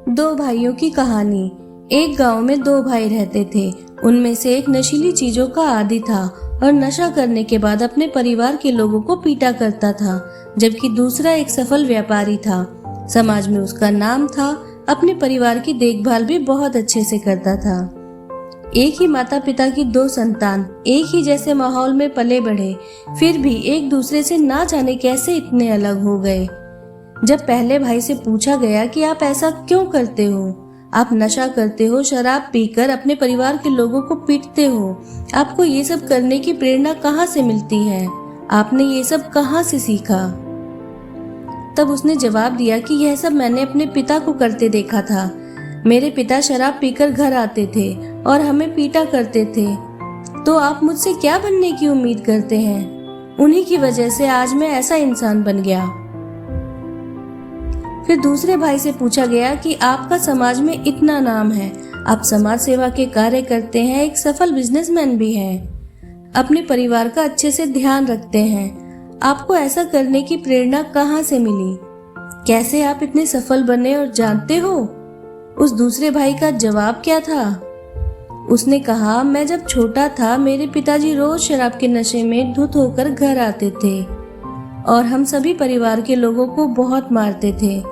दो भाइयों की कहानी। एक गांव में दो भाई रहते थे। उनमें से एक नशीली चीजों का आदी था और नशा करने के बाद अपने परिवार के लोगों को पीटा करता था, जबकि दूसरा एक सफल व्यापारी था। समाज में उसका नाम था, अपने परिवार की देखभाल भी बहुत अच्छे से करता था। एक ही माता पिता की दो संतान एक ही जैसे माहौल में पले बढ़े, फिर भी एक दूसरे से ना जाने कैसे इतने अलग हो गए। जब पहले भाई से पूछा गया कि आप ऐसा क्यों करते हो, आप नशा करते हो, शराब पीकर अपने परिवार के लोगों को पीटते हो, आपको ये सब करने की प्रेरणा कहाँ से मिलती है, आपने ये सब कहाँ से सीखा? तब उसने जवाब दिया कि यह सब मैंने अपने पिता को करते देखा था। मेरे पिता शराब पीकर घर आते थे और हमें पीटा करते थे। तो आप मुझसे क्या बनने की उम्मीद करते हैं? उन्हीं की वजह से आज मैं ऐसा इंसान बन गया। फिर दूसरे भाई से पूछा गया कि आपका समाज में इतना नाम है, आप समाज सेवा के कार्य करते हैं, एक सफल बिजनेसमैन भी हैं, अपने परिवार का अच्छे से ध्यान रखते हैं, आपको ऐसा करने की प्रेरणा कहाँ से मिली? कैसे आप इतने सफल बने और जानते हो उस दूसरे भाई का जवाब क्या था? उसने कहा, मैं जब छोटा था मेरे पिताजी रोज शराब के नशे में धुत होकर घर आते थे और हम सभी परिवार के लोगों को बहुत मारते थे।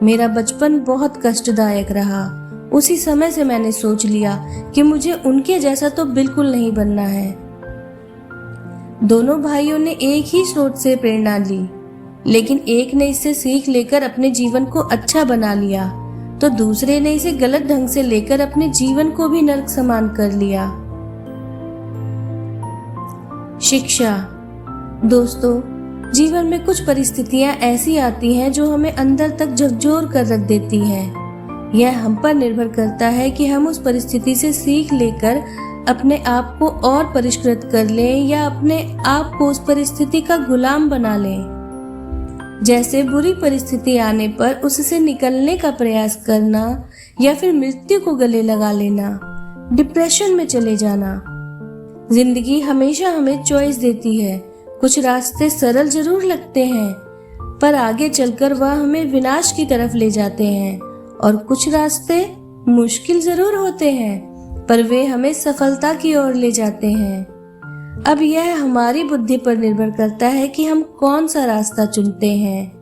मेरा बचपन बहुत कष्टदायक रहा। उसी समय से मैंने सोच लिया कि मुझे उनके जैसा तो बिल्कुल नहीं बनना है। दोनों भाइयों ने एक ही स्रोत से प्रेरणा ली, लेकिन एक ने इससे सीख लेकर अपने जीवन को अच्छा बना लिया, तो दूसरे ने इसे गलत ढंग से लेकर अपने जीवन को भी नरक समान कर लिया। शिक्षा। दोस्तों, जीवन में कुछ परिस्थितियां ऐसी आती हैं जो हमें अंदर तक झकझोर कर रख देती हैं। यह हम पर निर्भर करता है कि हम उस परिस्थिति से सीख लेकर अपने आप को और परिष्कृत कर लें या अपने आप को उस परिस्थिति का गुलाम बना लें। जैसे बुरी परिस्थिति आने पर उससे निकलने का प्रयास करना या फिर मृत्यु को गले लगा लेना, डिप्रेशन में चले जाना। जिंदगी हमेशा हमें चॉइस देती है। कुछ रास्ते सरल जरूर लगते हैं, पर आगे चलकर वह हमें विनाश की तरफ ले जाते हैं, और कुछ रास्ते मुश्किल जरूर होते हैं, पर वे हमें सफलता की ओर ले जाते हैं। अब यह हमारी बुद्धि पर निर्भर करता है कि हम कौन सा रास्ता चुनते हैं।